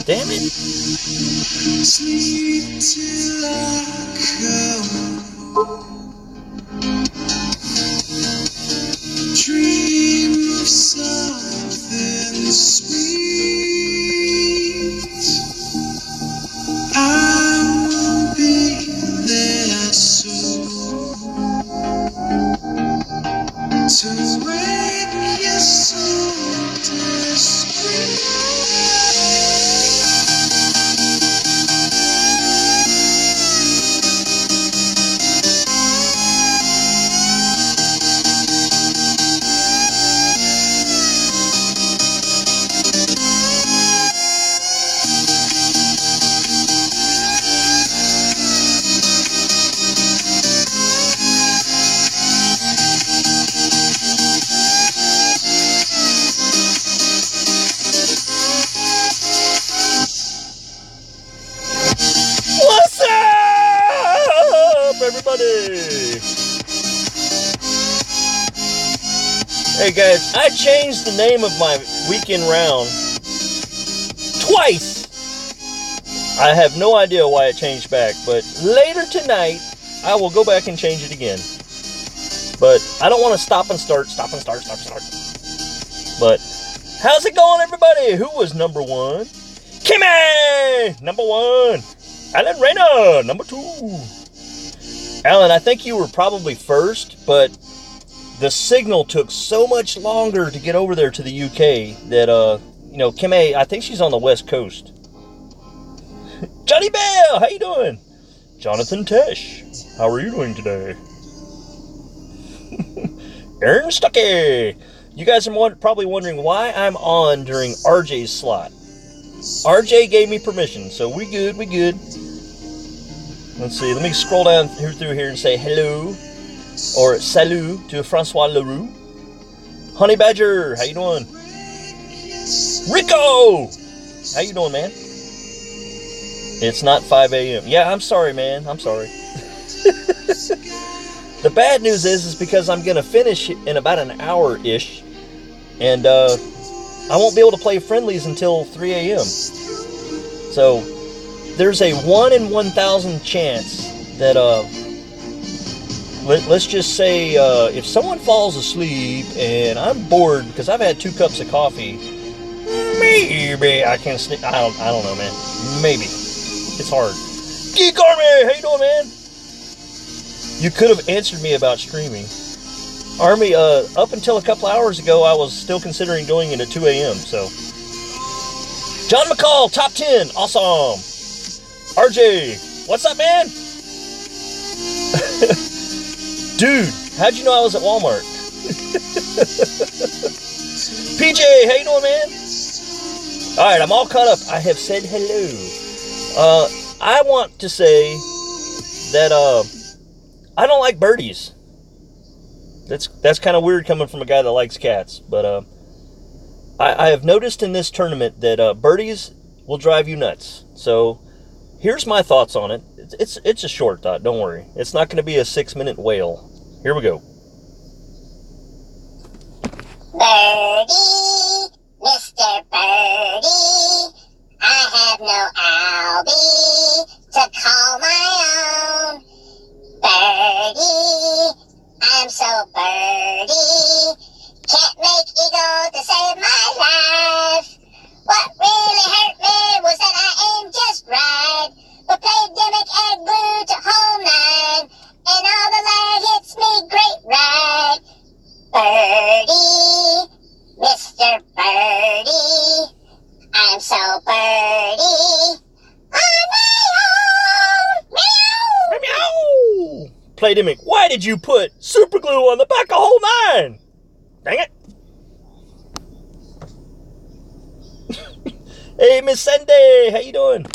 Damn it. Sleep till I come. Dream of something sweet. I will be there soon to wake your soul discreet. What's up, everybody? Hey guys, I changed the name of my weekend round twice. I have no idea why it changed back, but later tonight I will go back and change it again. But I don't want to stop and start. But how's it going, everybody? Who was number one? Kimmy, number one. Alan Rayner, number two. Alan, I think you were probably first, but the signal took so much longer to get over there to the UK that, Kimmy, I think she's on the West Coast. Johnny Bell, how you doing? Jonathan Tesh, how are you doing today? Aaron Stuckey. You guys are probably wondering why I'm on during RJ's slot. RJ gave me permission, so we good. Let's see, let me scroll down through here and say hello, or salut to Francois Leroux. Honey Badger, how you doing? Rico, how you doing, man? It's not 5 a.m. Yeah, I'm sorry, man, I'm sorry. The bad news is because I'm going to finish in about an hour-ish, and I won't be able to play friendlies until 3 a.m. So there's a 1 in 1,000 chance that, let's just say, if someone falls asleep and I'm bored because I've had 2 cups of coffee, maybe I can sleep. I don't know, man. Maybe. It's hard. Geek Army, how you doing, man? You could have answered me about streaming. Army, up until a couple hours ago, I was still considering doing it at 2 a.m., so. John McCall, top 10, awesome. RJ, what's up, man? Dude, how'd you know I was at Walmart? PJ, how you doing, man? Alright, I'm all caught up. I have said hello. I want to say that, I don't like birdies. That's kind of weird coming from a guy that likes cats. But I have noticed in this tournament that birdies will drive you nuts. So here's my thoughts on it. It's a short thought. Don't worry. It's not going to be a 6-minute wail. Here we go. Birdie, Mr. Birdie, I have no Albie to call my own. Birdie, I'm so birdie, can't make eagle to save my life. What really hurt me was that I aimed just right, but played gimmick egg blue to home 9, and all the lag hits me great right. Birdie, Mr. Birdie, I'm so birdie on my own. Meow! Meow! Playdemic, why did you put super glue on the back of hole 9? Dang it. Hey, Miss Sunday, how you doing?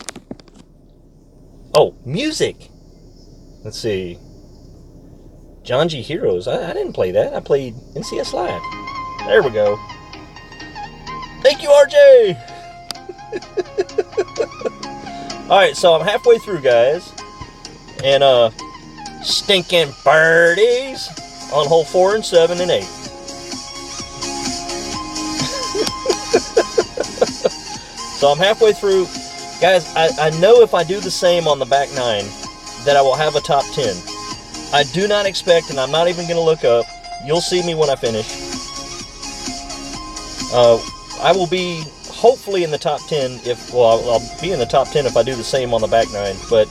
Oh, music. Let's see. John G. Heroes. I didn't play that. I played NCS Live. There we go. Thank you, RJ. Alright, so I'm halfway through, guys. And, stinking birdies on hole 4 and 7 and 8. So I'm halfway through. Guys, I know if I do the same on the back 9 that I will have a top 10. I do not expect, and I'm not even going to look up. You'll see me when I finish. I will be hopefully in the top 10 I'll be in the top 10 if I do the same on the back 9. But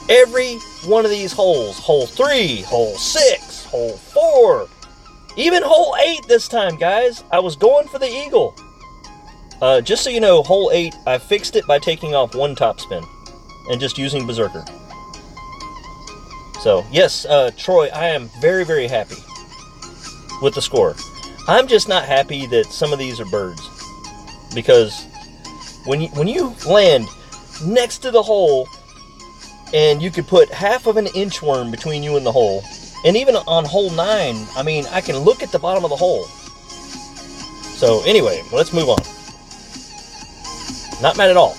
every one of these holes, hole 3, hole 6, hole 4, even hole 8 this time, guys, I was going for the eagle. Just so you know, hole 8, I fixed it by taking off one topspin and just using Berserker. So, yes, Troy, I am very, very happy with the score. I'm just not happy that some of these are birds. Because when you land next to the hole and you could put half of an inchworm between you and the hole, and even on hole 9, I mean, I can look at the bottom of the hole. So, anyway, let's move on. Not mad at all.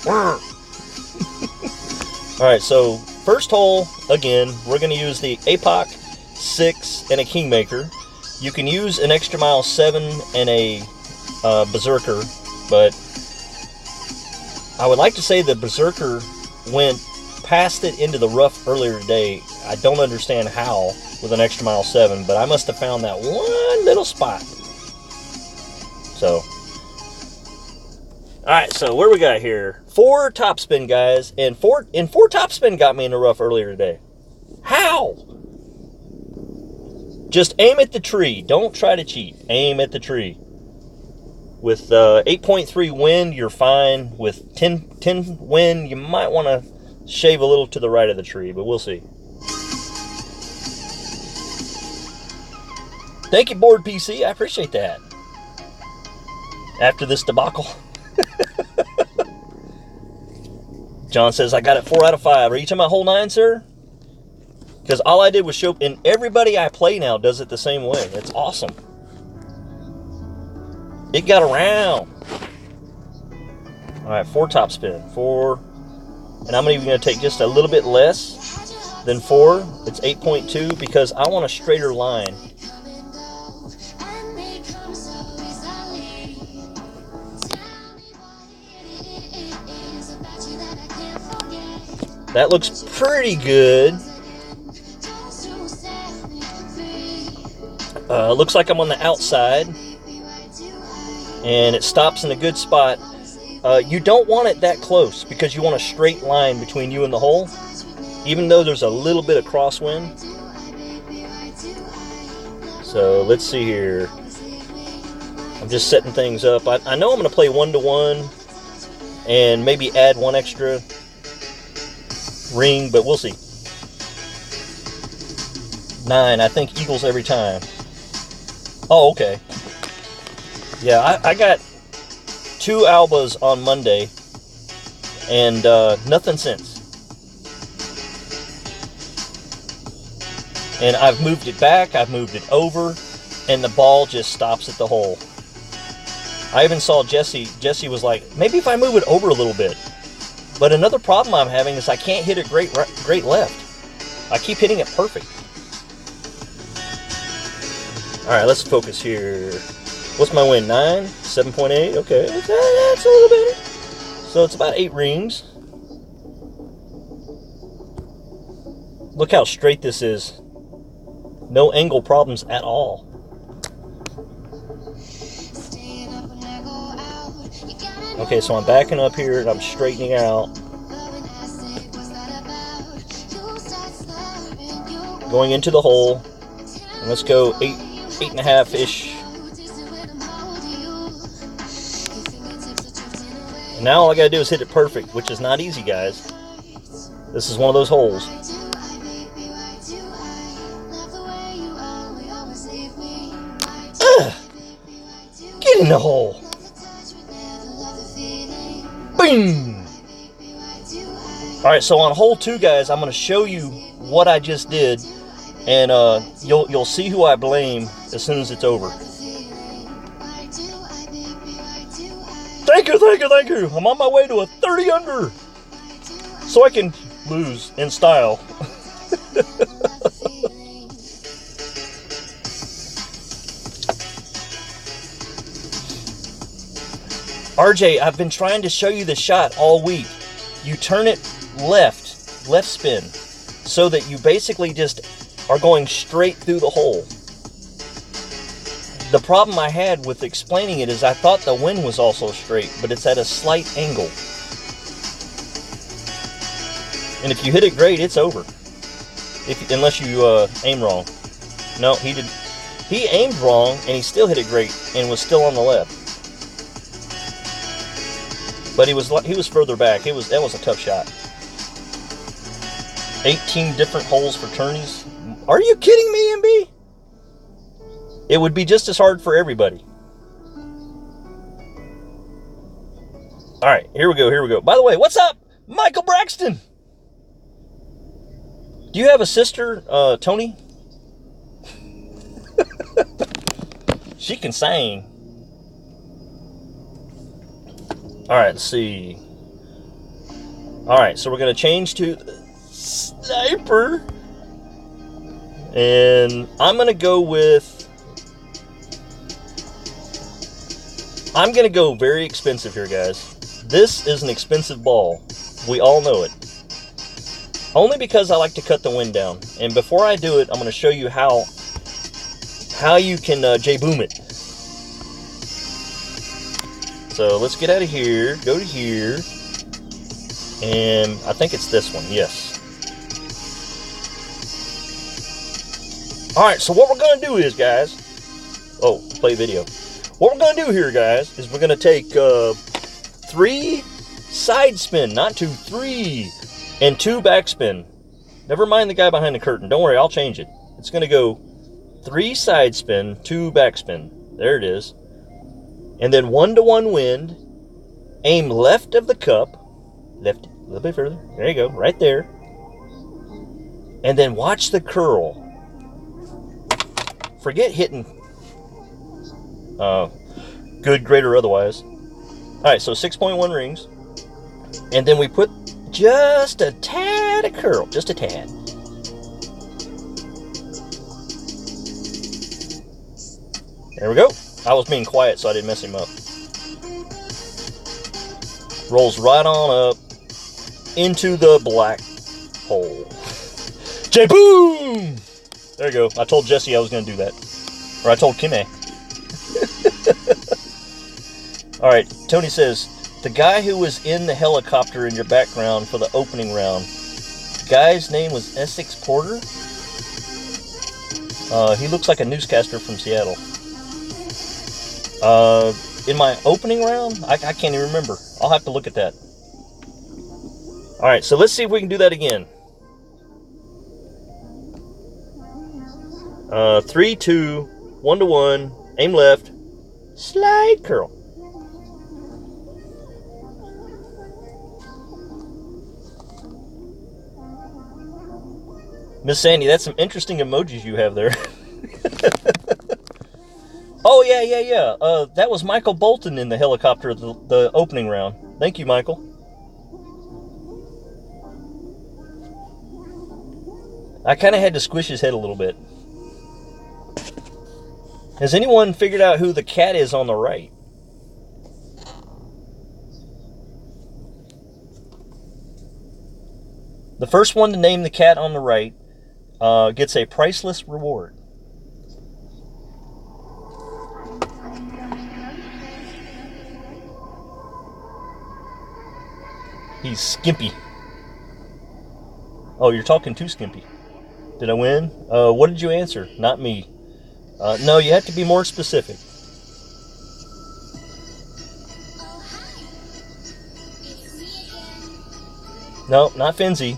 Alright, so first hole, again, we're going to use the APOC 6 and a Kingmaker. You can use an Extra Mile 7 and a Berserker, but I would like to say the Berserker went past it into the rough earlier today. I don't understand how with an Extra Mile 7, but I must have found that one little spot. So, alright, so what do we got here? 4 topspin, guys, and 4 topspin got me in the rough earlier today. How? Just aim at the tree. Don't try to cheat. Aim at the tree. With 8.3 wind, you're fine. With 10 wind, you might want to shave a little to the right of the tree, but we'll see. Thank you, Board PC. I appreciate that. After this debacle. John says, I got it 4 out of 5. Are you talking about hole 9, sir? Because all I did was show, and everybody I play now does it the same way. It's awesome. It got around. Alright, 4 topspin. 4. And I'm even going to take just a little bit less than 4. It's 8.2 because I want a straighter line. That looks pretty good. Looks like I'm on the outside. And it stops in a good spot. You don't want it that close because you want a straight line between you and the hole, even though there's a little bit of crosswind. So let's see here. I'm just setting things up. I know I'm going to play 1-to-1 and maybe add 1 extra ring, but we'll see. 9, I think eagles every time. Oh, okay. Yeah, I got 2 albas on Monday, and nothing since. And I've moved it back, I've moved it over, and the ball just stops at the hole. I even saw Jesse was like, maybe if I move it over a little bit. But another problem I'm having is I can't hit it great left. I keep hitting it perfect. Alright, let's focus here. What's my win? 9? 7.8? Okay, that's a little better. So it's about 8 rings. Look how straight this is. No angle problems at all. Okay, so I'm backing up here and I'm straightening out. Going into the hole. And let's go 8.5-ish. And now all I gotta do is hit it perfect, which is not easy, guys. This is one of those holes. Get in the hole. Boom! Alright, so on hole 2, guys, I'm going to show you what I just did, and you'll see who I blame as soon as it's over. Thank you, thank you, thank you! I'm on my way to a 30 under, so I can lose in style. RJ, I've been trying to show you the shot all week. you turn it left spin, so that you basically just are going straight through the hole. The problem I had with explaining it is I thought the wind was also straight, but it's at a slight angle. And if you hit it great, it's over. Unless you aim wrong. No, he aimed wrong, and he still hit it great, and was still on the left. But he was further back. That was a tough shot. 18 different holes for tourneys. Are you kidding me, MB? It would be just as hard for everybody. All right, here we go. By the way, what's up, Michael Braxton? Do you have a sister, Tony? She can sing. All right, let's see. All right, so we're going to change to sniper. And I'm going to go very expensive here, guys. This is an expensive ball. We all know it. Only because I like to cut the wind down. And before I do it, I'm going to show you how you can J-boom it. So let's get out of here, go to here, and I think it's this one, yes. Alright, so what we're going to do is, guys, play video. What we're going to do here, guys, is we're going to take 3 side spin, not 2, 3, and 2 backspin. Never mind the guy behind the curtain. Don't worry, I'll change it. It's going to go 3 side spin, 2 backspin. There it is. And then 1-to-1 wind. Aim left of the cup. Left, a little bit further. There you go, right there. And then watch the curl. Forget hitting good, great, or otherwise. Alright, so 6.1 rings. And then we put just a tad of curl. Just a tad. There we go. I was being quiet so I didn't mess him up. Rolls right on up into the black hole. J-boom! There you go. I told Jesse I was going to do that. Or I told Kimmy. Alright, Tony says, the guy who was in the helicopter in your background for the opening round, the guy's name was Essex Porter? He looks like a newscaster from Seattle. In my opening round, I can't even remember. I'll have to look at that. Alright, so let's see if we can do that again. 3, 2, 1-to-1, aim left, slide curl. Miss Sandy, that's some interesting emojis you have there. Oh, yeah. That was Michael Bolton in the helicopter, the opening round. Thank you, Michael. I kind of had to squish his head a little bit. Has anyone figured out who the cat is on the right? The first one to name the cat on the right gets a priceless reward. He's Skimpy. Oh, you're talking to Skimpy. Did I win? What did you answer? Not me. No, you have to be more specific. No, not Finzi.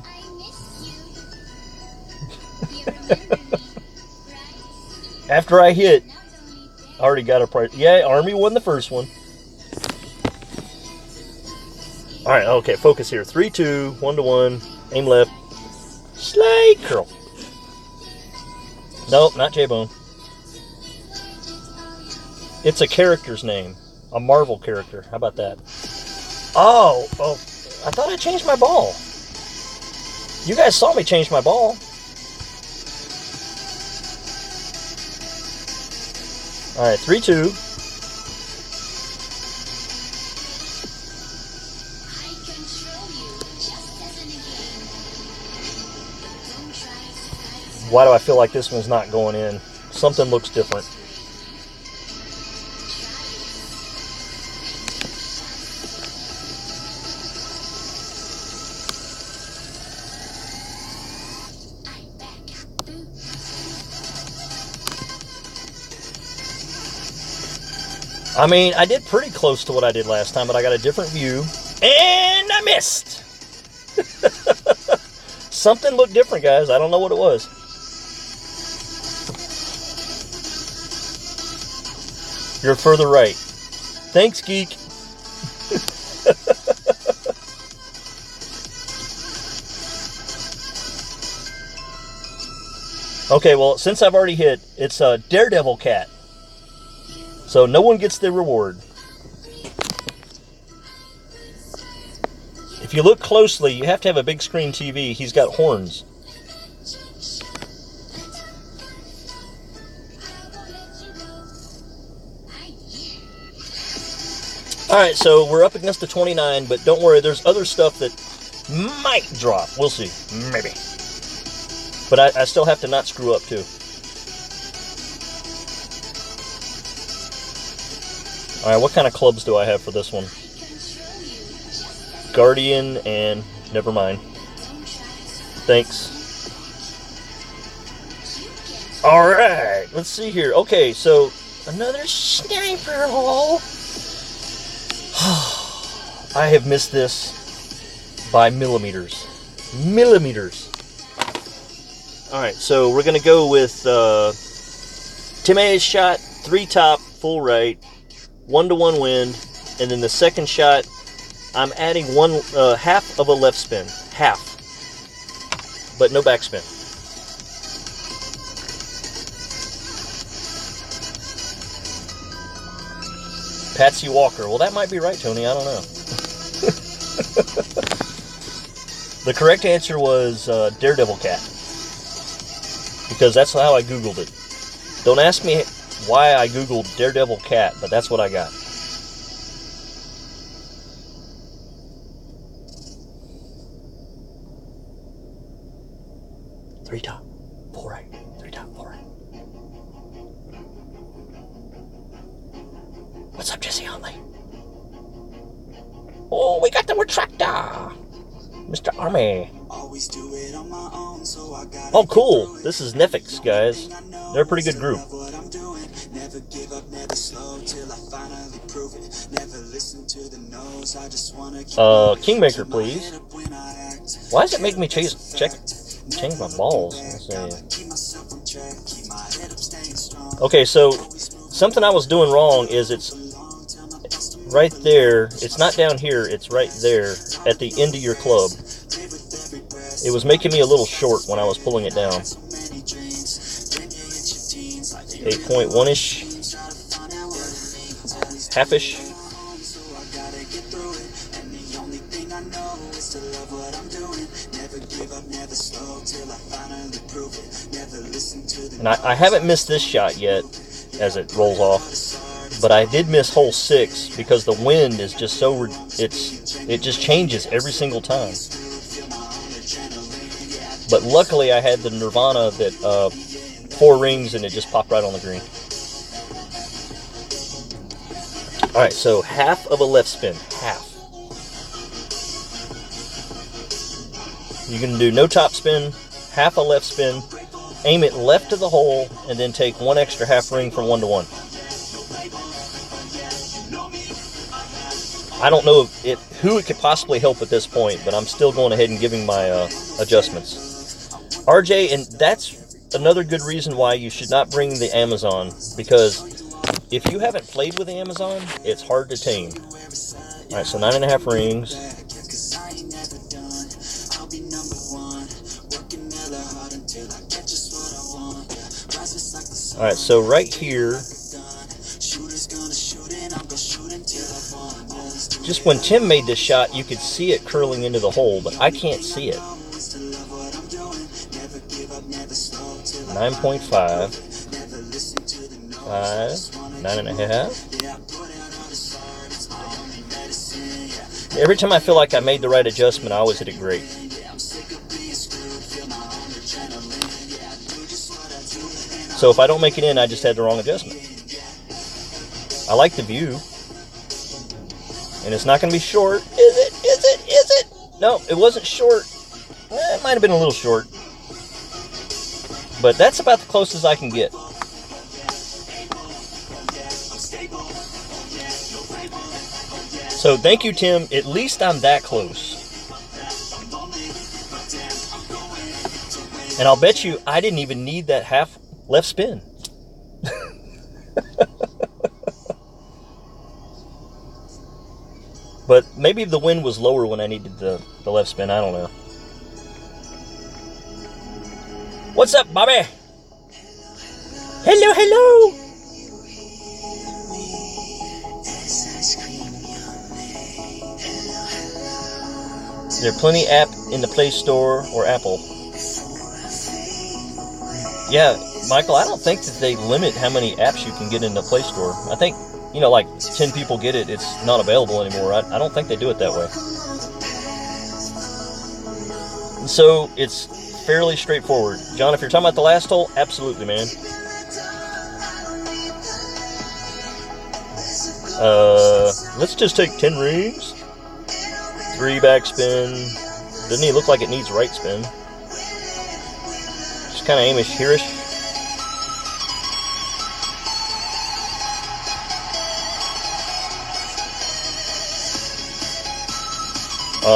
After I hit, I already got a prize. Yeah, Army won the first one. Alright, okay, focus here. 3, 2, 1-to-1, aim left, slide curl. Nope, not J-Bone. It's a character's name. A Marvel character. How about that? Oh, I thought I changed my ball. You guys saw me change my ball. Alright, 3, 2. Why do I feel like this one's not going in? Something looks different. I mean, I did pretty close to what I did last time, but I got a different view. And I missed! Something looked different, guys. I don't know what it was. You're further right. Thanks, geek. Okay, well, since I've already hit, it's a Daredevil cat. So no one gets the reward. If you look closely, you have to have a big screen TV. He's got horns. Alright, so we're up against the 29, but don't worry, there's other stuff that might drop. We'll see. Maybe. But I still have to not screw up, too. Alright, what kind of clubs do I have for this one? Guardian and... never mind. Thanks. Alright, let's see here. Okay, so another sniper hole. I have missed this by millimeters. Millimeters. Alright, so we're going to go with Tim A's shot, 3 top, full right, 1-to-1 wind, and then the second shot, I'm adding half of a left spin. Half. But no backspin. Patsy Walker. Well, that might be right, Tony. I don't know. The correct answer was Daredevil cat. Because that's how I Googled it. Don't ask me why I Googled Daredevil cat, but that's what I got. Three top, 4 right. 3 top, 4 right. What's up, Jesse Huntley? Oh, we got the retractor, Mr. Army. Oh, cool. This is Nefix, guys. They're a pretty good group. Kingmaker, please. Why does it make me change my balls? Okay, so something I was doing wrong is it's right there. It's not down here. It's right there at the end of your club. It was making me a little short when I was pulling it down. 8.1-ish. Half-ish. And I haven't missed this shot yet as it rolls off. But I did miss hole 6 because the wind is just so... it just changes every single time. But luckily I had the Nirvana that 4 rings and it just popped right on the green. Alright, so half of a left spin. Half. You can do no top spin, half a left spin, aim it left to the hole, and then take 1 extra half ring for 1-to-1. I don't know who it could possibly help at this point, but I'm still going ahead and giving my adjustments. RJ, and that's another good reason why you should not bring the Amazon, because if you haven't played with the Amazon, it's hard to tame. Alright, so 9.5 rings. Alright, so right here, just when Tim made this shot, you could see it curling into the hole, but I can't see it. 9.5, 5, 9.5. Every time I feel like I made the right adjustment, I always hit it great. So if I don't make it in, I just had the wrong adjustment. I like the view. And it's not going to be short. Is it? Is it? Is it? No, it wasn't short. It might have been a little short. But that's about the closest I can get. So thank you, Tim. At least I'm that close. And I'll bet you I didn't even need that half left spin. But maybe the wind was lower when I needed the left spin. I don't know. What's up, Bobby? Hello, hello. There are plenty app in the Play Store or Apple. Yeah, Michael, I don't think that they limit how many apps you can get in the Play Store. I think, you know, like 10 people get it, it's not available anymore. I don't think they do it that way. So it's fairly straightforward. John, if you're talking about the last hole, absolutely, man. Let's just take 10 rings. 3 backspin. Doesn't even look like it needs right spin. Just kind of aimish hereish.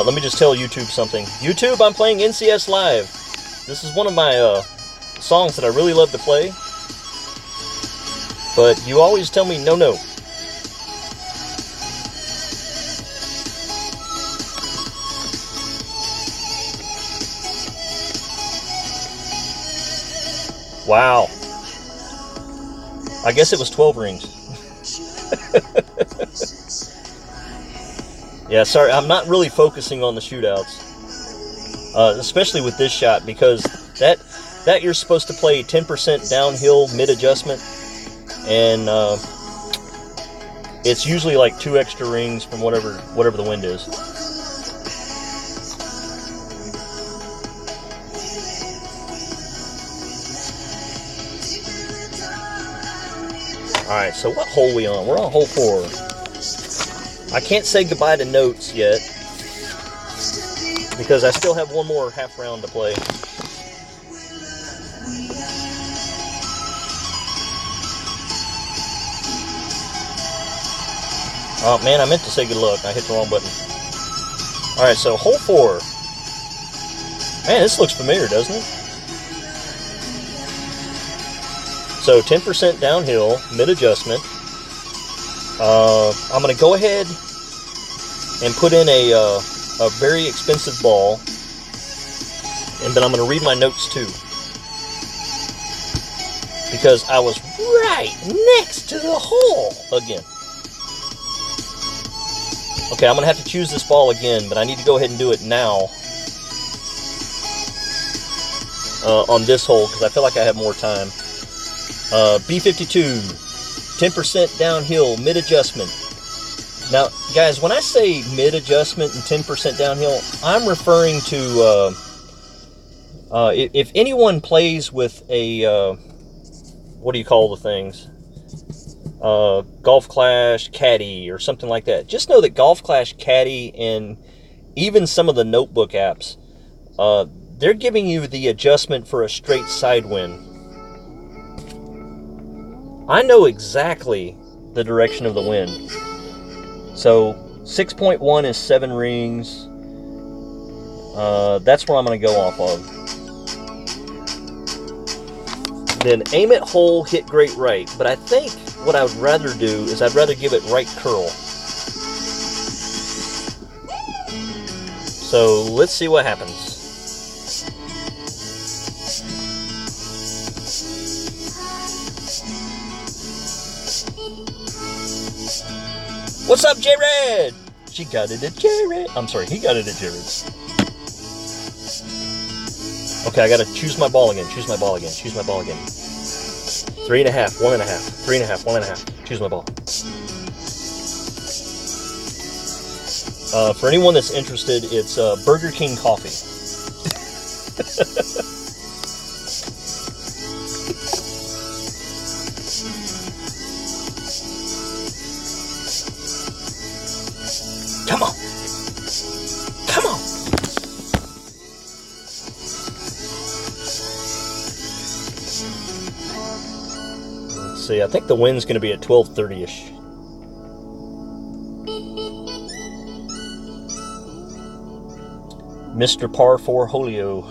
Let me just tell YouTube something. YouTube, I'm playing NCS Live. This is one of my songs that I really love to play. But you always tell me no, no. Wow. I guess it was 12 rings. Yeah, sorry, I'm not really focusing on the shootouts. Especially with this shot, because that you're supposed to play 10% downhill mid-adjustment. And it's usually like 2 extra rings from whatever the wind is. Alright, so what hole are we on? We're on hole 4. I can't say goodbye to notes yet, because I still have one more half round to play. Oh man, I meant to say good luck. I hit the wrong button. Alright, so hole 4. Man, this looks familiar, doesn't it? So 10% downhill, mid-adjustment. I'm going to go ahead and put in a very expensive ball. And then I'm going to read my notes too. Because I was right next to the hole again. Okay, I'm going to have to choose this ball again, but I need to go ahead and do it now. On this hole, because I feel like I have more time. B52, 10% downhill, mid-adjustment. Now, guys, when I say mid-adjustment and 10% downhill, I'm referring to, if anyone plays with a, what do you call the things? Golf Clash Caddy or something like that. Just know that Golf Clash Caddy and even some of the notebook apps, they're giving you the adjustment for a straight side wind. I know exactly the direction of the wind. So 6.1 is 7 rings. That's where I'm going to go off of. Then aim it hole, hit great right. But I think what I would rather do is I'd rather give it right curl. So let's see what happens. What's up, J-Red? She got it at J-Red. I'm sorry, he got it at J-Red's. Okay, I gotta choose my ball again. Choose my ball again. Choose my ball again. 3.5, 1.5, 3.5, 1.5. Choose my ball. For anyone that's interested, it's Burger King coffee. Come on. Come on. Let's see. I think the wind's going to be at 12:30ish. Mr. Par 4 Holio.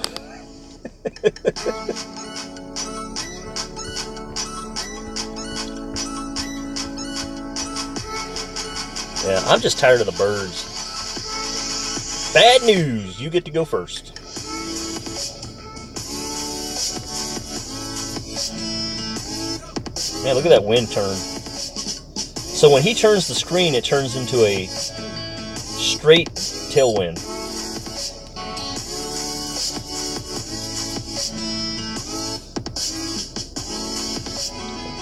Yeah, I'm just tired of the birds. Bad news, you get to go first. Man, look at that wind turn. So when he turns the screen, it turns into a straight tailwind.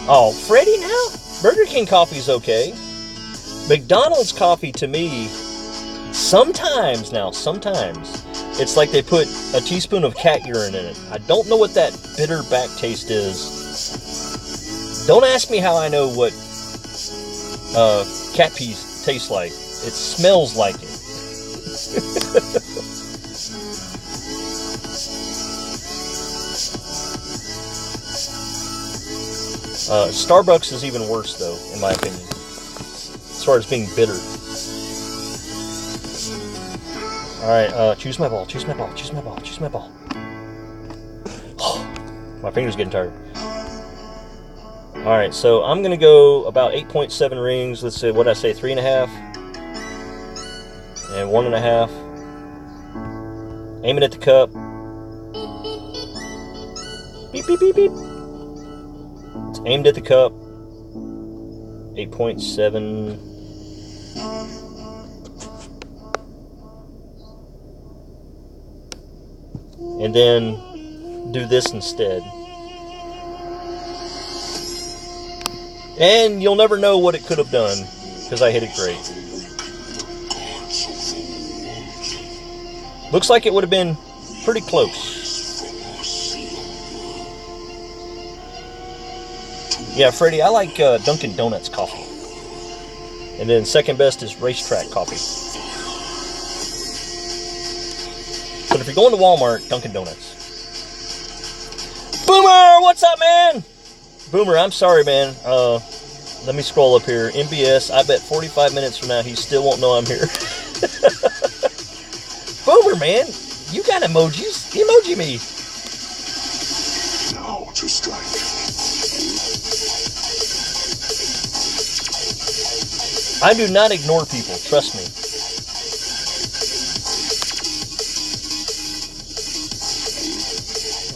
Oh, Freddie now? Burger King coffee's okay. McDonald's coffee to me, sometimes, it's like they put a teaspoon of cat urine in it. I don't know what that bitter back taste is. Don't ask me how I know what cat pee tastes like. It smells like it. Starbucks is even worse, though, in my opinion, as far as being bitter. Alright, choose my ball, choose my ball, choose my ball, choose my ball. My finger's getting tired. Alright, so I'm going to go about 8.7 rings. Let's say, what did I say, 3.5? And 1.5. Aim it at the cup. Beep, beep, beep, beep. It's aimed at the cup. 8.7. And then do this instead. And you'll never know what it could have done, because I hit it great. Looks like it would have been pretty close. Yeah, Freddie, I like Dunkin' Donuts coffee. And then second best is Racetrack coffee. But if you're going to Walmart, Dunkin' Donuts. Boomer, what's up, man? Boomer, I'm sorry, man. Let me scroll up here. MBS, I bet 45 minutes from now he still won't know I'm here. Boomer, man, you got emojis. Emoji me. Now to strike. I do not ignore people, trust me.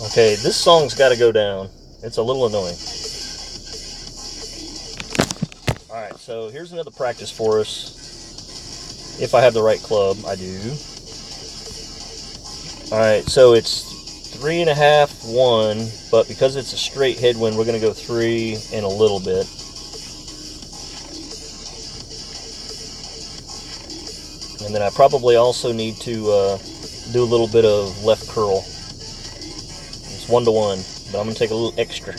Okay, this song's got to go down. It's a little annoying. Alright, so here's another practice for us. If I have the right club, I do. Alright, so it's 3.5, 1, but because it's a straight headwind, we're going to go 3 and a little bit. And then I probably also need to do a little bit of left curl. It's 1-to-1, but I'm going to take a little extra.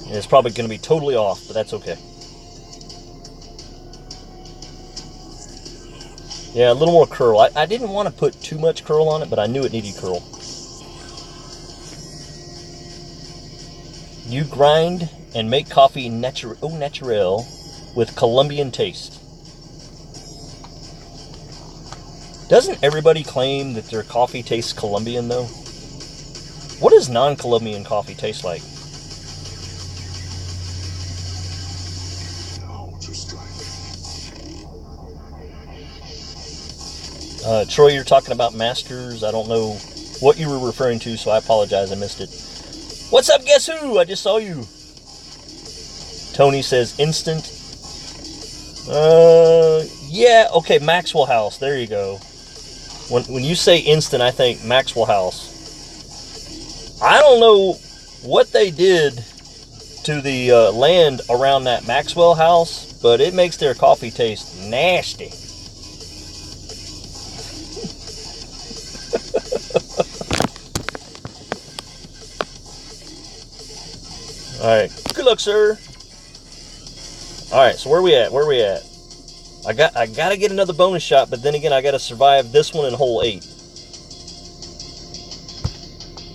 And it's probably going to be totally off, but that's okay. Yeah, a little more curl. I didn't want to put too much curl on it, but I knew it needed curl. You grind and make coffee naturel with Colombian taste. Doesn't everybody claim that their coffee tastes Colombian, though? What does non-Colombian coffee taste like? Troy, you're talking about Masters. I don't know what you were referring to, so I apologize. I missed it. What's up, guess who? I just saw you. Tony says instant. Yeah, okay, Maxwell House. There you go. When you say instant, I think Maxwell House. I don't know what they did to the land around that Maxwell House, but it makes their coffee taste nasty. Alright, good luck, sir. Alright, so where we at? I gotta get another bonus shot, but then again, I gotta survive this one in hole 8.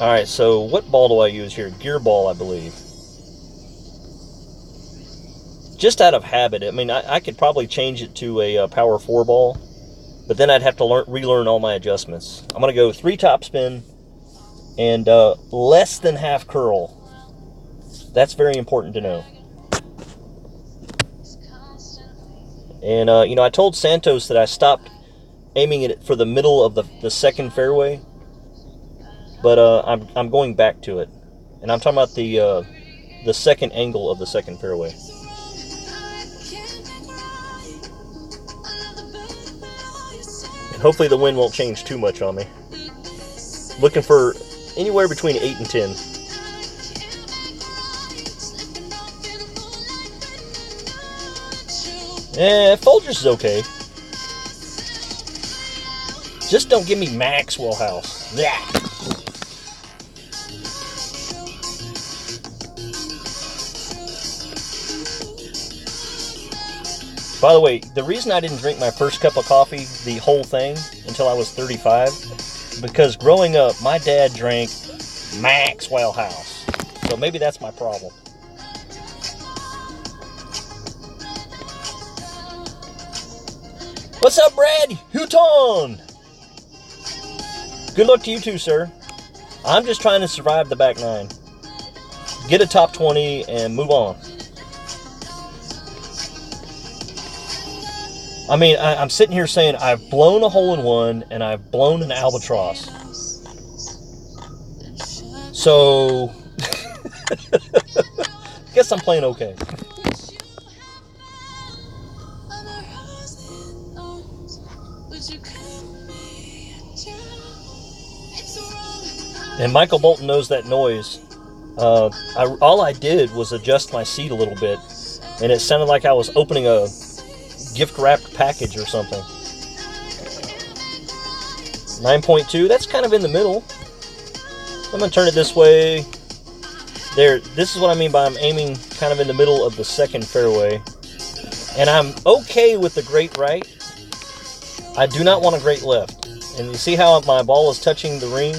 Alright, so what ball do I use here? Gear ball, I believe. Just out of habit. I mean, I could probably change it to a power 4 ball, but then I'd have to relearn all my adjustments. I'm gonna go 3 topspin and less than half curl. That's very important to know. And, you know, I told Santos that I stopped aiming it for the middle of the second fairway. But I'm going back to it. And I'm talking about the second angle of the second fairway. And hopefully the wind won't change too much on me. Looking for anywhere between 8 and 10. Folgers is okay. Just don't give me Maxwell House. Yeah. By the way, the reason I didn't drink my first cup of coffee, the whole thing, until I was 35, because growing up, my dad drank Maxwell House. So maybe that's my problem. What's up, Brad? Houghton! Good luck to you too, sir. I'm just trying to survive the back 9. Get a top 20 and move on. I mean, I'm sitting here saying I've blown a hole-in-one and I've blown an albatross. So, guess I'm playing okay. And Michael Bolton knows that noise. All I did was adjust my seat a little bit, and it sounded like I was opening a gift-wrapped package or something. 9.2, that's kind of in the middle. I'm going to turn it this way. There, this is what I mean by I'm aiming kind of in the middle of the second fairway. And I'm okay with the great right. I do not want a great left. And you see how my ball is touching the ring?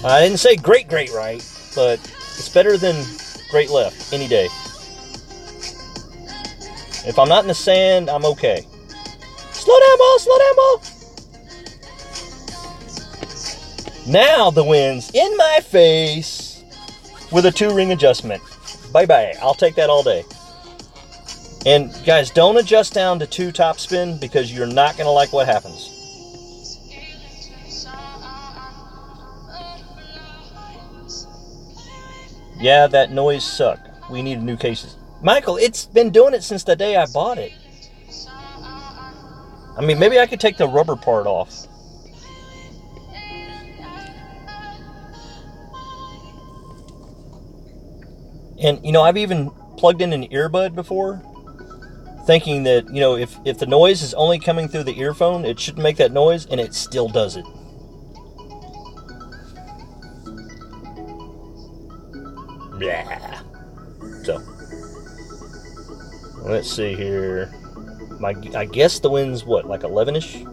I didn't say great right, but it's better than great left any day. If I'm not in the sand, I'm okay. Slow down, ball, slow down, ball. Now the wind's in my face with a 2-ring adjustment. Bye-bye. I'll take that all day. And guys, don't adjust down to 2 topspin because you're not going to like what happens. Yeah, that noise sucked. We need new cases. Michael, it's been doing it since the day I bought it. I mean, maybe I could take the rubber part off. And, you know, I've even plugged in an earbud before, thinking that, you know, if the noise is only coming through the earphone, it shouldn't make that noise, and it still does it. Yeah. So, let's see here. I guess the wind's what, like 11-ish?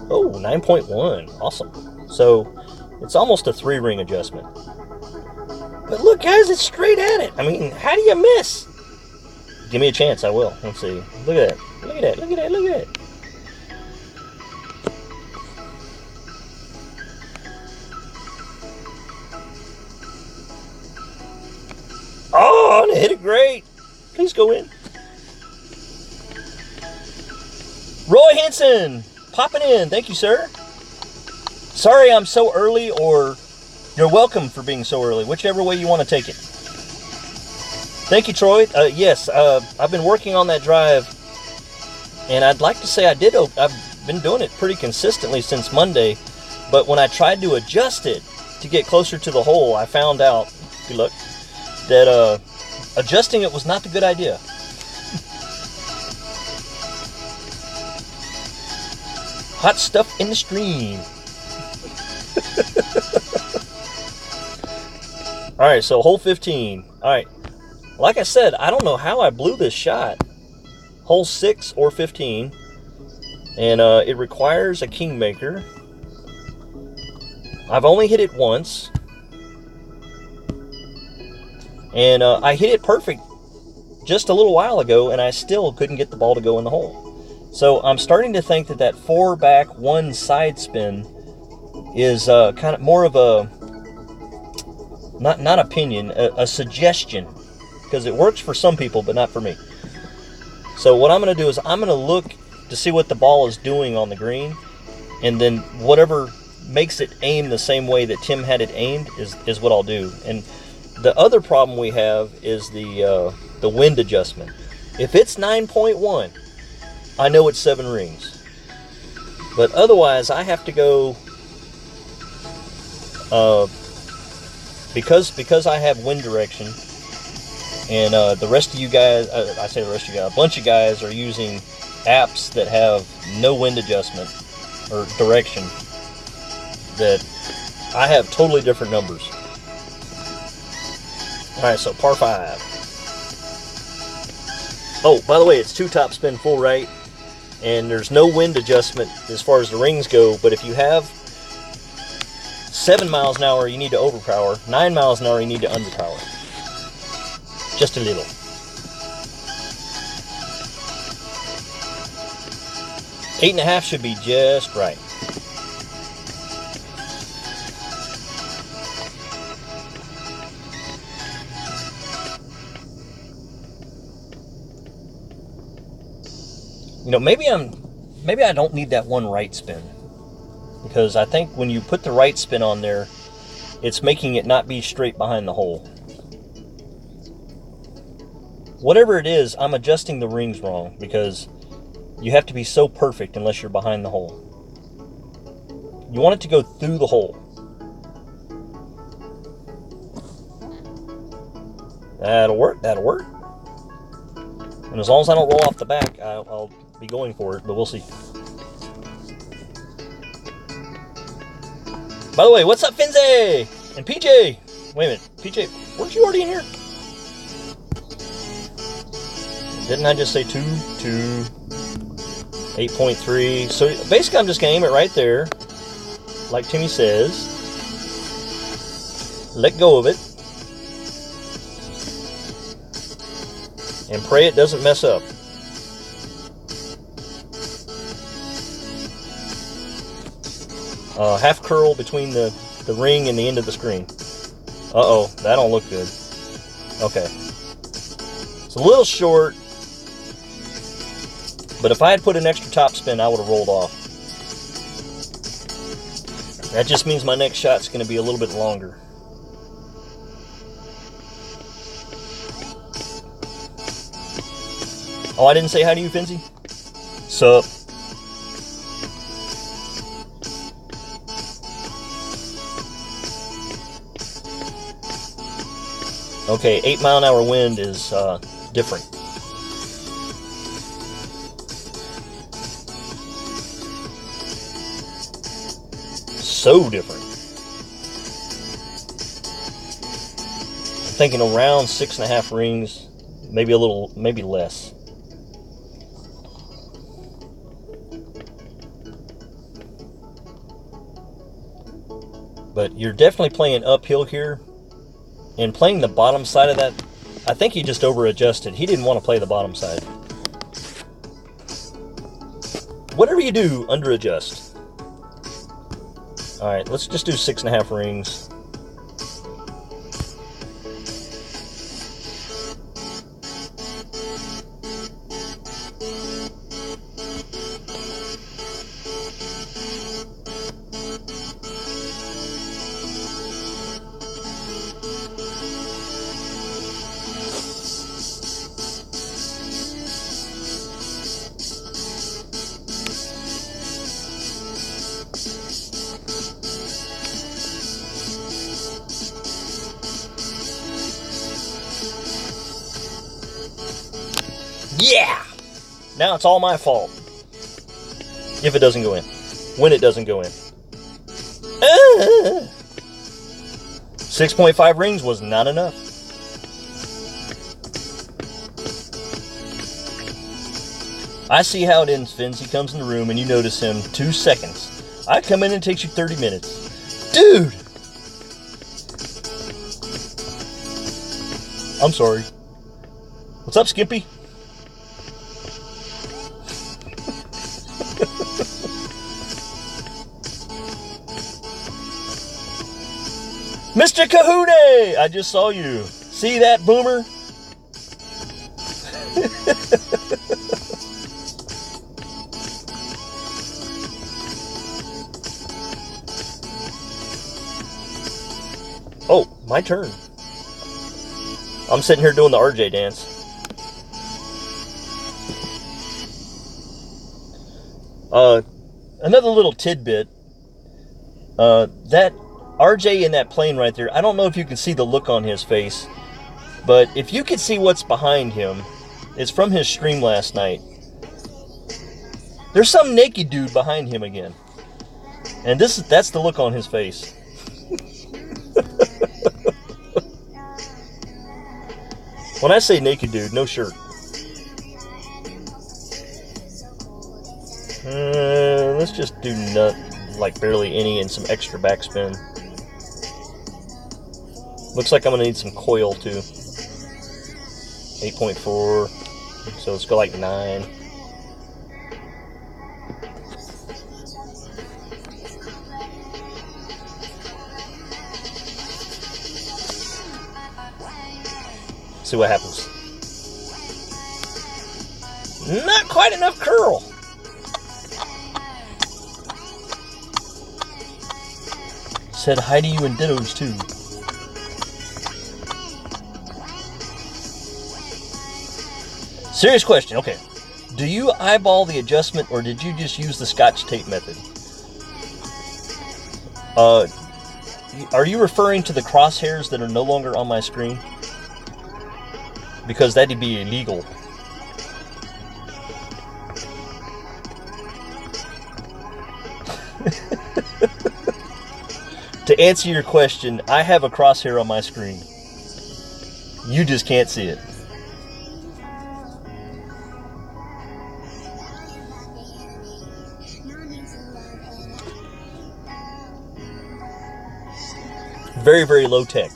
Oh, 9.1. Awesome. So, it's almost a 3-ring adjustment. But look, guys, it's straight at it. I mean, how do you miss? Give me a chance, I will. Let's see. Look at that. Look at that. Look at that. Look at that. Oh, and hit it great. Please go in. Roy Henson, popping in. Thank you, sir. Sorry I'm so early, or you're welcome for being so early. Whichever way you want to take it. Thank you, Troy. Yes, I've been working on that drive, and I'd like to say I've been doing it pretty consistently since Monday, but when I tried to adjust it to get closer to the hole, I found out, good luck, that adjusting it was not the good idea. Hot stuff in the stream. Alright, so hole 15. Alright. Like I said, I don't know how I blew this shot. Hole 6 or 15. And it requires a kingmaker. I've only hit it once. And I hit it perfect just a little while ago, and I still couldn't get the ball to go in the hole. So I'm starting to think that that 4 back, 1 side spin is kind of more of a, not opinion, a suggestion. Because it works for some people, but not for me. So what I'm going to do is I'm going to look to see what the ball is doing on the green. And then whatever makes it aim the same way that Tim had it aimed is what I'll do. And the other problem we have is the wind adjustment. If it's 9.1, I know it's 7 rings. But otherwise, I have to go, because I have wind direction, and the rest of you guys, I say the rest of you guys, a bunch of guys are using apps that have no wind adjustment or direction, that I have totally different numbers. Alright, so par 5. Oh, by the way, it's 2 top spin full right, and there's no wind adjustment as far as the rings go, but if you have 7 miles an hour, you need to overpower. 9 miles an hour, you need to underpower. Just a little. Eight and a half should be just right. You know, maybe I don't need that 1 right spin, because I think when you put the right spin on there, it's making it not be straight behind the hole. Whatever it is, I'm adjusting the rings wrong, because you have to be so perfect unless you're behind the hole. You want it to go through the hole. That'll work, that'll work. And as long as I don't roll off the back, I'll be going for it, but we'll see. By the way, what's up, Finze? And PJ? Wait a minute, PJ, weren't you already in here? Didn't I just say 2, 8.3? So basically I'm just going to aim it right there, like Timmy says. Let go of it. And pray it doesn't mess up. Half curl between the ring and the end of the screen. Uh-oh, that don't look good. Okay. It's a little short, but if I had put an extra top spin, I would have rolled off. That just means my next shot's going to be a little bit longer. Oh, I didn't say hi to you, Finzy? Sup? Okay, 8 mile an hour wind is different. So different. I'm thinking around 6.5 rings, maybe a little, maybe less. But you're definitely playing uphill here. And playing the bottom side of that, I think he just over-adjusted. He didn't want to play the bottom side. Whatever you do, under-adjust. Alright, let's just do 6.5 rings. Yeah! Now it's all my fault. If it doesn't go in. when it doesn't go in. 6.5 rings was not enough. I see how it ends, Vince. He comes in the room and you notice him 2 seconds. I come in and it takes you 30 minutes. Dude! I'm sorry. What's up, Skippy? Mr. Kahune! I just saw you. See that, Boomer? Oh, my turn. I'm sitting here doing the RJ dance. Another little tidbit. That RJ in that plane right there, I don't know if you can see the look on his face, but if you could see what's behind him, it's from his stream last night. There's some naked dude behind him again. And that's the look on his face. When I say naked dude, no shirt. Let's just do like barely any and some extra backspin. Looks like I'm going to need some coil too. 8.4. So let's go like 9. See what happens. Not quite enough curl. Said hi to you and dittos too. Serious question. Okay. Do you eyeball the adjustment or did you just use the Scotch tape method? Are you referring to the crosshairs that are no longer on my screen? Because that'd be illegal. To answer your question, I have a crosshair on my screen. You just can't see it. Very, very low tech.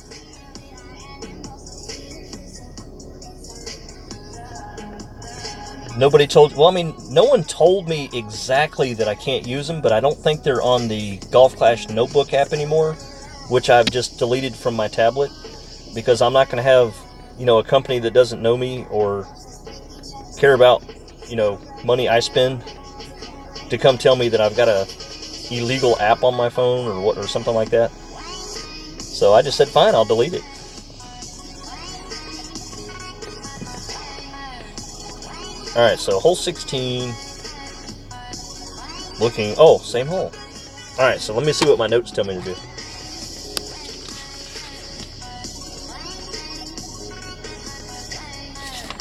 Nobody told, well, I mean, no one told me exactly that I can't use them, but I don't think they're on the Golf Clash Notebook app anymore, which I've just deleted from my tablet, because I'm not going to have, a company that doesn't know me or care about, money I spend to come tell me that I've got a illegal app on my phone or something like that. So I just said, fine, I'll delete it. Alright, so hole 16. Looking, same hole. Alright, so let me see what my notes tell me to do.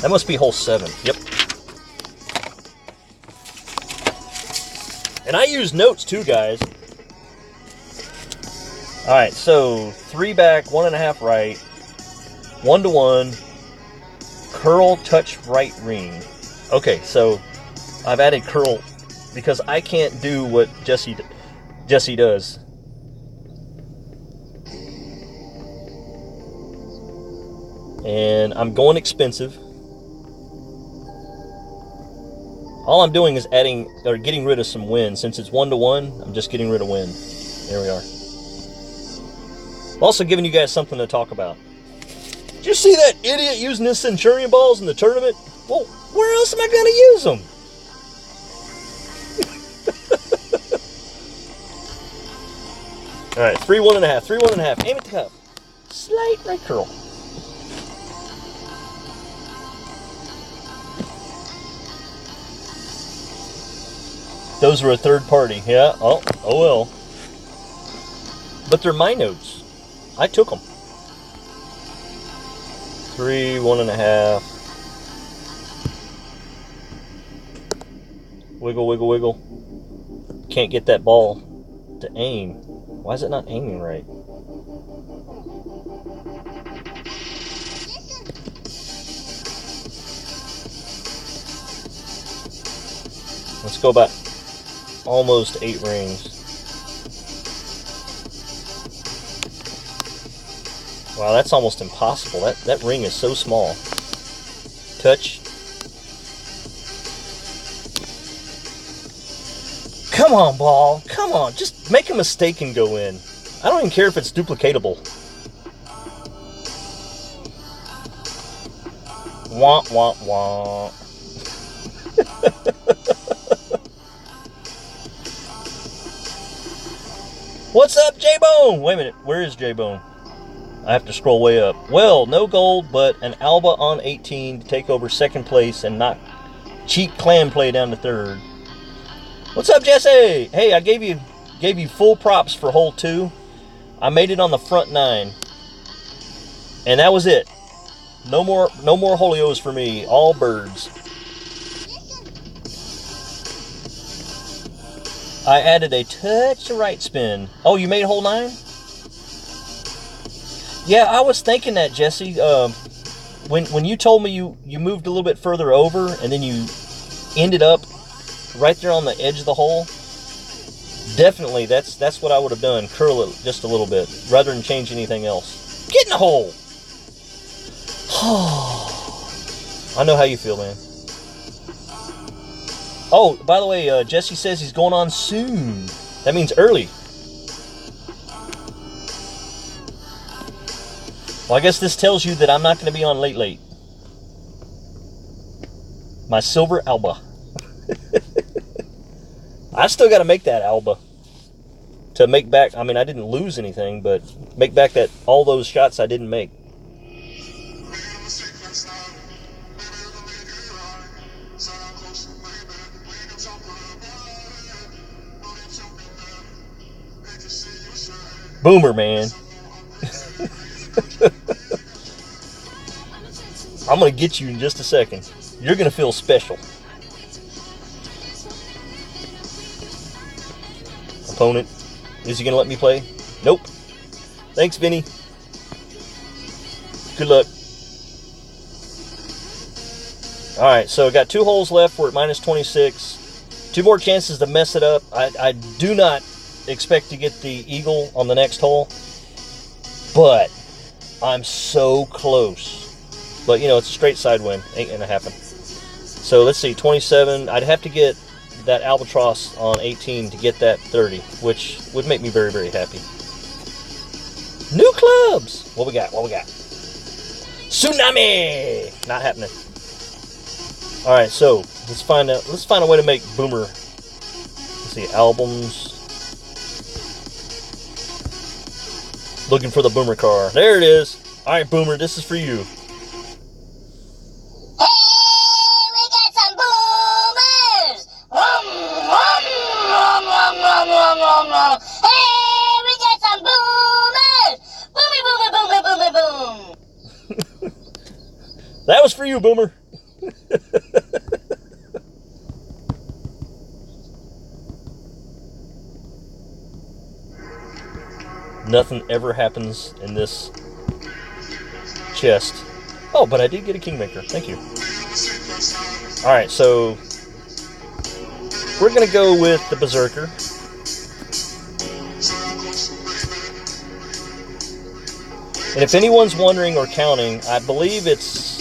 That must be hole 7. Yep. And I use notes too, guys. Alright, so 3 back, 1.5 right, 1-to-1, curl touch right ring. Okay, so I've added curl because I can't do what Jesse does. And I'm going expensive. All I'm doing is getting rid of some wind. Since it's 1-to-1, I'm just getting rid of wind. There we are. I'm also giving you guys something to talk about. Did you see that idiot using his Centurion balls in the tournament? Well, where else am I going to use them? Alright, 3 1.5, 3 1.5. Aim at the cup. Slight right curl. Those were a third party. Yeah, oh well. But they're my notes. I took them. 3 1.5. Wiggle, wiggle, wiggle. can't get that ball to aim. Why is it not aiming right? Let's go about almost 8 rings. Wow, that's almost impossible. That ring is so small. Touch. Come on, ball. Come on. Just make a mistake and go in. I don't even care if it's duplicatable. Wah, wah, wah. What's up, J-Bone? Wait a minute. Where is J-Bone? I have to scroll way up. Well, no gold, but an Alba on 18 to take over second place and knock cheap clam play down to third. What's up, Jesse? Hey, I gave you full props for hole 2. I made it on the front 9. And that was it. No more holios for me. All birds. I added a touch of right spin. Oh, you made hole 9? Yeah, I was thinking that, Jesse. When you told me you moved a little bit further over and then you ended up right there on the edge of the hole, definitely that's what I would have done. Curl it just a little bit rather than change anything else. Get in the hole. I know how you feel, man. Oh, by the way, Jesse says he's going on soon. That means early. Well, I guess this tells you that I'm not going to be on late. My silver Alba. I still got to make that Alba to make back. I mean, I didn't lose anything, but make back all those shots I didn't make. Boomer, man. I'm going to get you in just a second. You're going to feel special. Opponent. Is he going to let me play? Nope. Thanks, Vinny. Good luck. Alright, so I got 2 holes left. We're at minus 26. 2 more chances to mess it up. I do not expect to get the eagle on the next hole. But I'm so close. But, you know, it's a straight side win. Ain't going to happen. So, let's see. 27. I'd have to get that albatross on 18 to get that 30, which would make me very, very happy. New clubs. What we got? Tsunami. Not happening. All right, so let's find a way to make Boomer. Let's see, albums. Looking for the Boomer car. There it is. All right, Boomer, this is for you. Hey, we got some boomers! Boomy, boomy, boomy, boomy, boom! That was for you, Boomer. Nothing ever happens in this chest. Oh, but I did get a Kingmaker. Thank you. Alright, so we're going to go with the Berserker. And if anyone's wondering or counting, I believe it's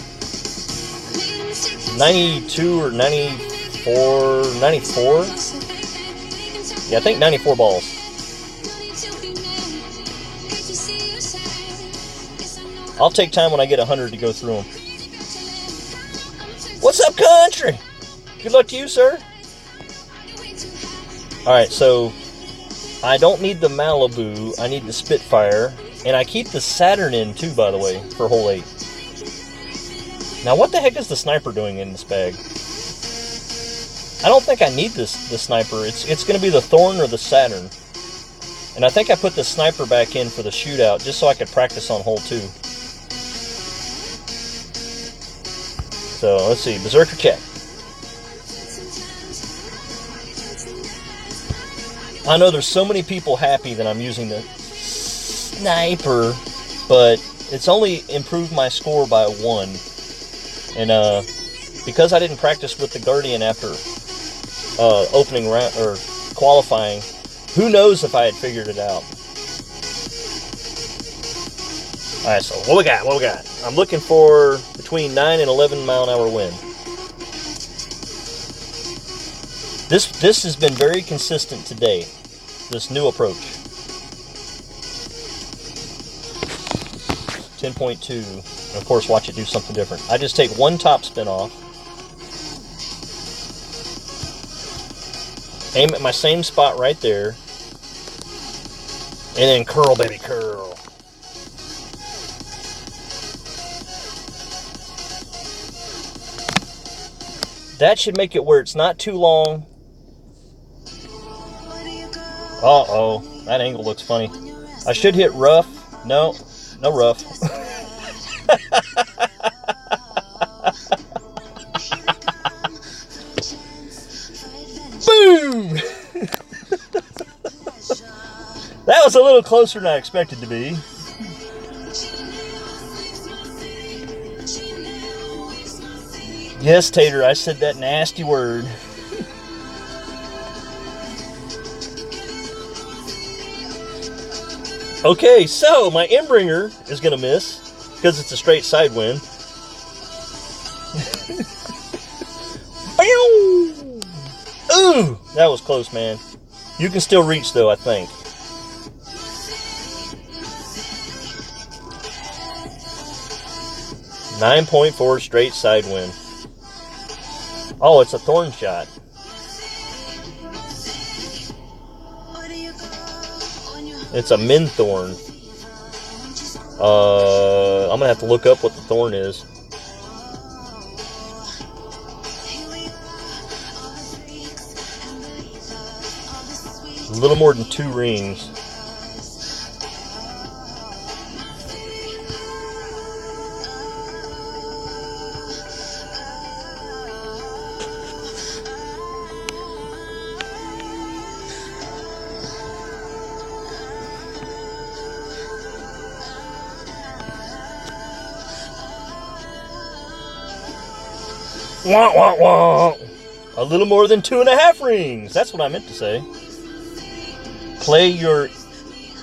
92 or 94. Yeah, I think 94 balls. I'll take time when I get 100 to go through them. What's up, country? Good luck to you, sir. Alright, so I don't need the Malibu. I need the Spitfire. And I keep the Saturn in, too, by the way, for hole 8. Now, what the heck is the sniper doing in this bag? I don't think I need the sniper. It's going to be the Thorn or the Saturn. And I think I put the sniper back in for the shootout just so I could practice on hole 2. So, let's see. Berserker check. I know there's so many people happy that I'm using the sniper, but it's only improved my score by 1. And because I didn't practice with the Guardian after opening round or qualifying, who knows if I had figured it out. Alright, so what we got? I'm looking for between 9 and 11 mile an hour wind. This has been very consistent today, this new approach. 10.2, and of course watch it do something different. I just take one top spin off, aim at my same spot right there, and then curl, baby, curl. That should make it where it's not too long. Uh-oh, that angle looks funny. I should hit rough. No rough. Boom! That was a little closer than I expected to be. Yes, Tater, I said that nasty word. Okay, so my Imbringer is going to miss because it's a straight side wind. Ooh, that was close, man. You can still reach, though, I think. .4 straight side wind. Oh, it's a thorn shot. It's a min thorn. I'm gonna have to look up what the thorn is. A little more than 2 rings. Wah, wah, wah. A little more than 2.5 rings. That's what I meant to say. Play your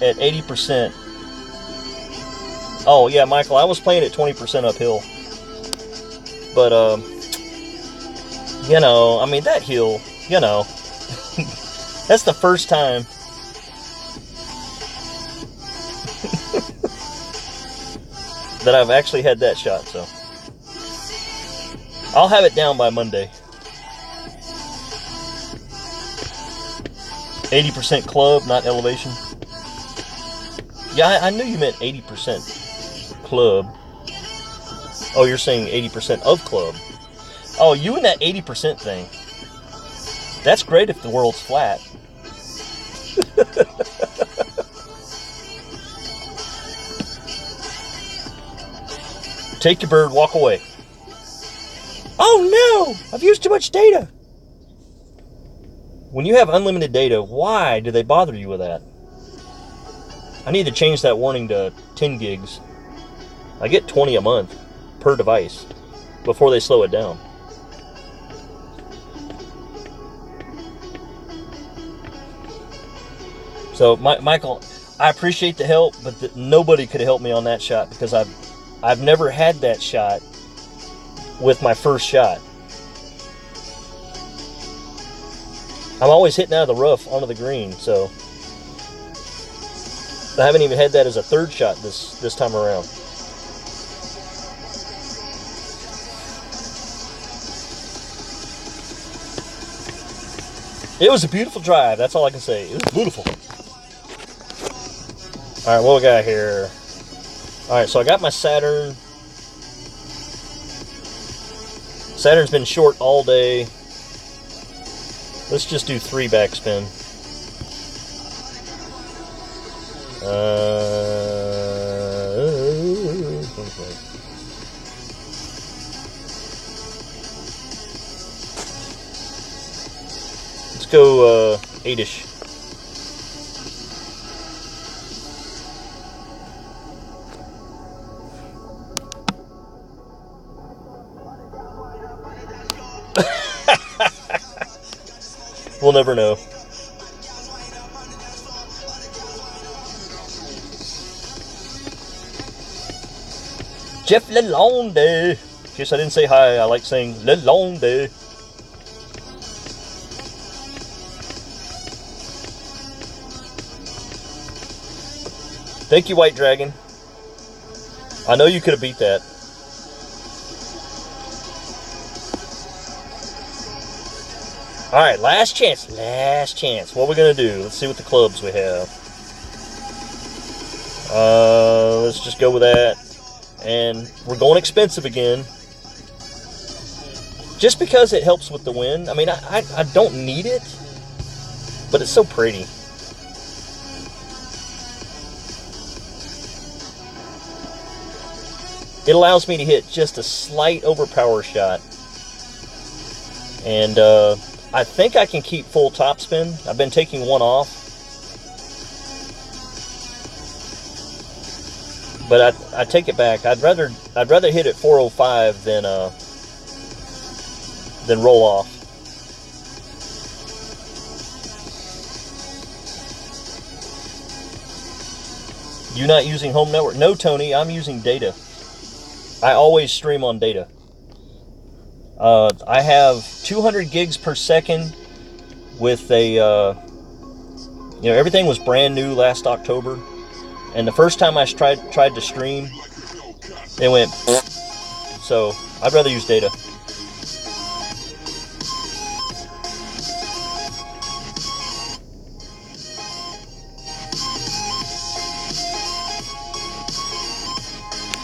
at 80%. Oh, yeah, Michael, I was playing at 20% uphill. But, you know, I mean, that hill, you know. That's the first time. that I've actually had that shot, so. I'll have it down by Monday. 80% club, not elevation. Yeah, I knew you meant 80% club. Oh, you're saying 80% of club. Oh, you and that 80% thing. That's great if the world's flat. Take your bird, walk away. Oh no! I've used too much data. When you have unlimited data, why do they bother you with that? I need to change that warning to 10 gigs. I get 20 a month per device before they slow it down. So, Michael, I appreciate the help, but nobody could have helped me on that shot because I've never had that shot with my first shot. I'm always hitting out of the rough onto the green, so I haven't even had that as a third shot this time around. It was a beautiful drive. That's all I can say. It was beautiful. All right, what we got here? All right, so I got my Saturn. Saturn's been short all day. Let's just do 3 backspin. Let's go 8-ish. We'll never know. Jeff Lalonde. Guess I didn't say hi. I like saying Lalonde. Thank you, White Dragon. I know you could have beat that. Alright, last chance. Last chance. What are we going to do? Let's see what the clubs we have. Let's just go with that. And we're going expensive again. Just because it helps with the win. I mean, I don't need it. But it's so pretty. It allows me to hit just a slight overpower shot. And I think I can keep full topspin. I've been taking one off. But I take it back. I'd rather hit at 405 than roll off. You not using home network? No, Tony, I'm using data. I always stream on data. I have 200 gigs per second with a, everything was brand new last October. And the first time I tried to stream, it went, so I'd rather use data.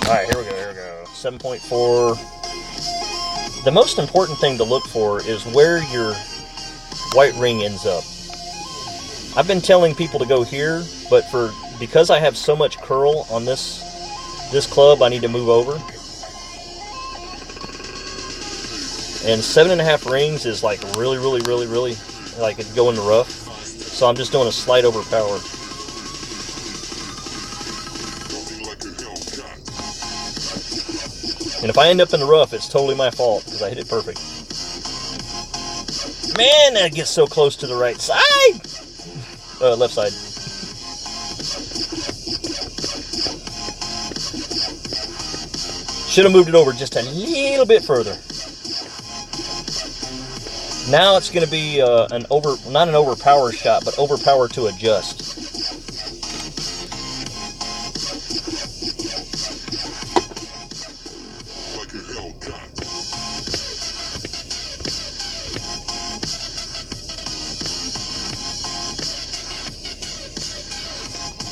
Alright, here we go. 7.4. The most important thing to look for is where your white ring ends up. I've been telling people to go here, but because I have so much curl on this club, I need to move over. And 7.5 rings is like really like it go in the rough. So I'm just doing a slight overpower. And if I end up in the rough, it's totally my fault because I hit it perfect. Man, that gets so close to the right side. Left side. Should have moved it over just a little bit further. Now it's going to be not an overpower shot, but overpower to adjust.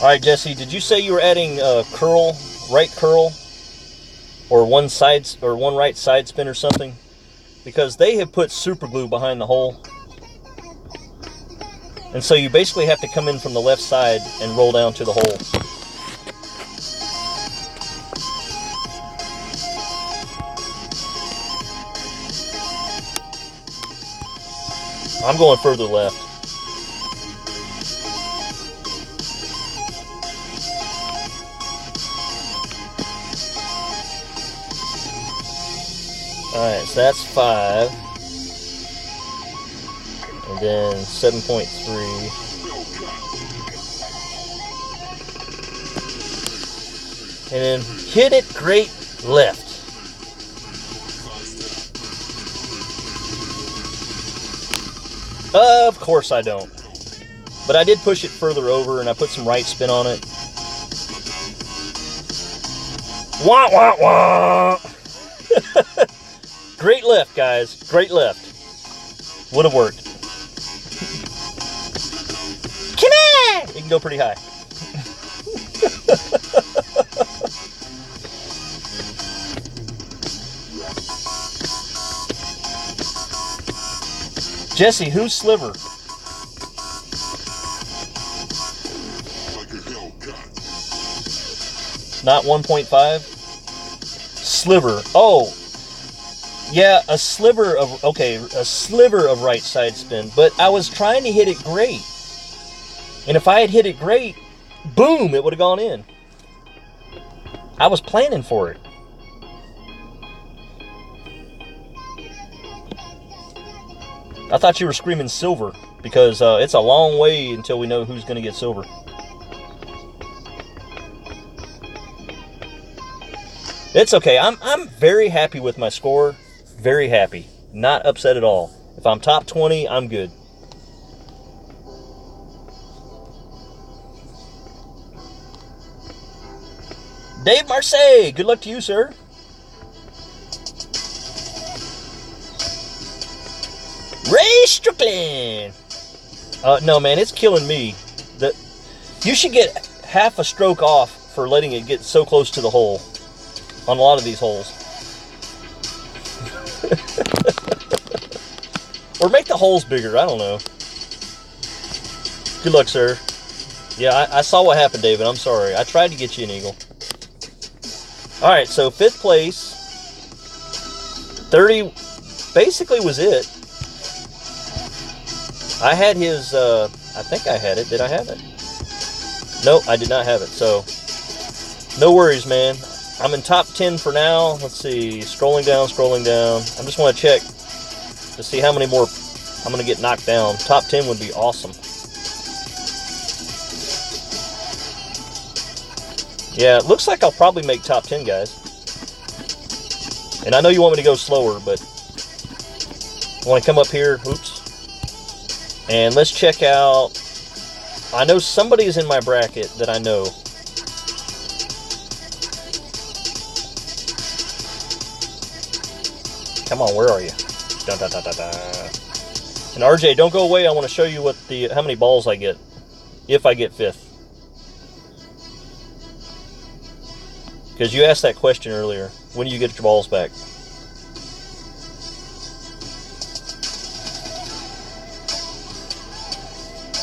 Alright, Jesse, did you say you were adding curl, right curl, or one right side spin or something? Because they have put super glue behind the hole. And so you basically have to come in from the left side and roll down to the hole. I'm going further left. Alright, so that's 5. And then 7.3. And then hit it great left. Of course I don't. But I did push it further over and I put some right spin on it. Wah, wah, wah! Great left, guys. Great left. Would have worked. Come on! It can go pretty high. Jesse, who's Sliver? Not 1.5? Sliver. Oh. Yeah, a sliver of right side spin, but I was trying to hit it great. And if I had hit it great, boom, it would have gone in. I was planning for it. I thought you were screaming silver because it's a long way until we know who's going to get silver. It's okay. I'm very happy with my score. Very happy. Not upset at all. If I'm top 20, I'm good. Dave Marseille, good luck to you, sir. Ray Strickland. No, man, it's killing me. You should get half a stroke off for letting it get so close to the hole on a lot of these holes. Or make the holes bigger, I don't know. Good luck, sir. Yeah, I saw what happened, David. I'm sorry. I tried to get you an eagle. All right, so 5th place. 30 basically was it. I had his, I think I had it. Did I have it? Nope, I did not have it. So, no worries, man. I'm in top 10 for now. Let's see. Scrolling down. I just want to check to see how many more I'm going to get knocked down. Top 10 would be awesome. Yeah, it looks like I'll probably make top 10, guys. And I know you want me to go slower, but I want to come up here. Oops. And let's check out. I know somebody's in my bracket that I know. Come on, where are you? Dun, dun, dun, dun, dun. And RJ, don't go away. I want to show you how many balls I get if I get 5th. Because you asked that question earlier. When do you get your balls back?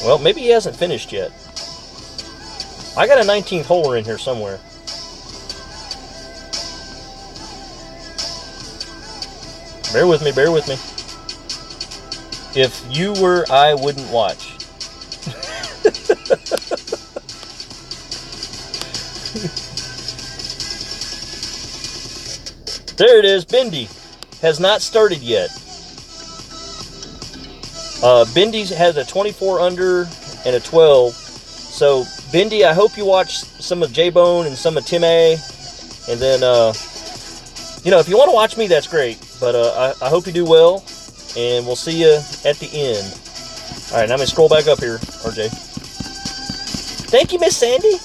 Well, maybe he hasn't finished yet. I got a 19th holer in here somewhere. Bear with me, bear with me. If you were, I wouldn't watch. There it is. Bendy has not started yet. Bendy has a 24 under and a 12. So, Bendy, I hope you watch some of J-Bone and some of Tim A. And then, if you want to watch me, that's great. But I hope you do well. And we'll see you at the end. All right, now I'm going to scroll back up here, RJ. Thank you, Miss Sandy.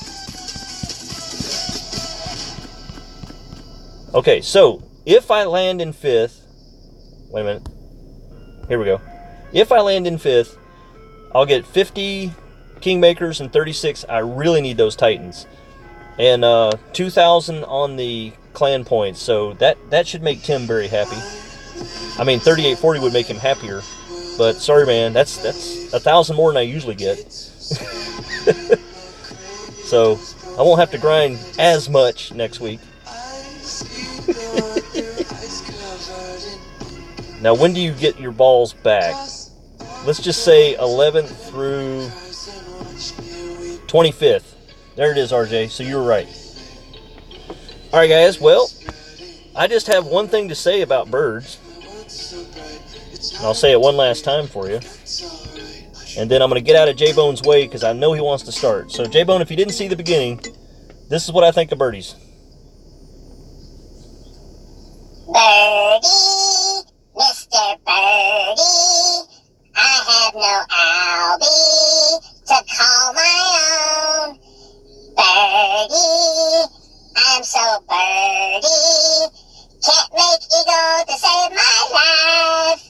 Okay, so if I land in 5th, wait a minute. Here we go. If I land in 5th, I'll get 50 Kingmakers and 36. I really need those Titans. And 2,000 on the clan points. So that should make Tim very happy. I mean, 3840 would make him happier. But sorry, man, that's 1,000 more than I usually get. So I won't have to grind as much next week. Now, when do you get your balls back? Let's just say 11th through 25th. There it is, RJ. So you were right. All right, guys. Well, I just have one thing to say about birds. And I'll say it one last time for you. And then I'm going to get out of J-Bone's way because I know he wants to start. So, J-Bone, if you didn't see the beginning, this is what I think of birdies. Birdie, Mr. Birdie, I have no Albie to call my own. Birdie, I'm so birdie, can't make eagle to save my life.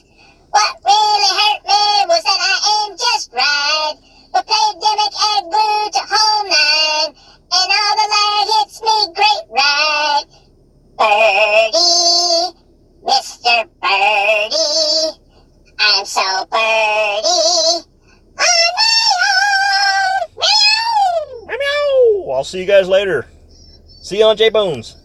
What really hurt me was that I aimed just right, but played gimmick and glued to home 9, and all the lag hits me great right. Birdie, Mr. Birdie, I'm so birdie on my own. Meow! Meow! I'll see you guys later. See you on J-Bones.